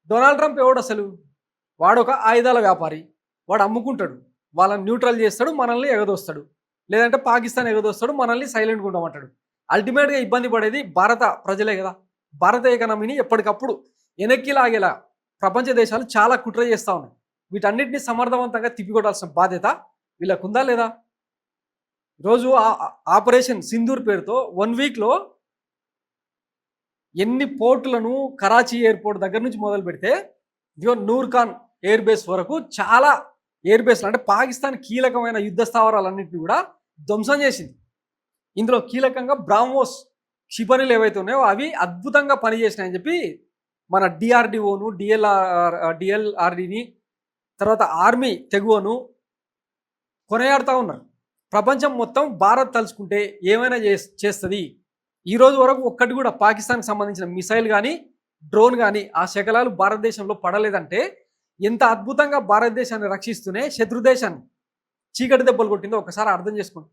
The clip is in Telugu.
డొనాల్డ్ ట్రంప్ ఎవడు అసలు? వాడొక ఆయుధాల వ్యాపారి. వాడు అమ్ముకుంటాడు. వాళ్ళని న్యూట్రల్ చేస్తాడు, మనల్ని ఎగదోస్తాడు. లేదంటే పాకిస్తాన్ ఎగదోస్తాడు, మనల్ని సైలెంట్‌గా ఉండమంటాడు. అల్టిమేట్‌గా ఇబ్బంది పడేది భారత ప్రజలే కదా! భారత ఎకానమీని ఎప్పటికప్పుడు వెనక్కి లాగేలా ప్రపంచ దేశాలు చాలా కుట్ర చేస్తా ఉన్నాయి. వీటన్నిటిని సమర్థవంతంగా తిప్పికొట్టాల్సిన బాధ్యత వీళ్ళకుందా లేదా? ఈరోజు ఆపరేషన్ సింధూర్ పేరుతో 1 వీక్‌లో ఎన్ని పోర్టులను కరాచీ ఎయిర్‌పోర్ట్ దగ్గర నుంచి మొదలుపెడితే ఇదిగో నూర్ఖాన్ ఎయిర్ బేస్ వరకు చాలా ఎయిర్ బేస్‌లు అంటే పాకిస్తాన్ కీలకమైన యుద్ధ స్థావరాలన్నింటినీ కూడా ధ్వంసం చేసింది. ఇందులో కీలకంగా బ్రాహ్మోస్ క్షిపణులు ఏవైతే ఉన్నాయో అవి అద్భుతంగా పనిచేసినాయని చెప్పి మన డిఆర్డిఓను డిఎల్ఆర్డిని తర్వాత ఆర్మీ తెగువను కొనయాడుతూ ఉన్నారు. ప్రపంచం మొత్తం భారత్ తలుచుకుంటే ఏమైనా చేస్తుంది. ఈరోజు వరకు ఒక్కటి కూడా పాకిస్తాన్కి సంబంధించిన మిసైల్ కానీ డ్రోన్ కానీ ఆ శకలాలు భారతదేశంలో పడలేదంటే ఎంత అద్భుతంగా భారతదేశాన్ని రక్షిస్తూనే శత్రుదేశాన్ని చీకటి దెబ్బలు కొట్టిందో ఒకసారి అర్థం చేసుకోండి.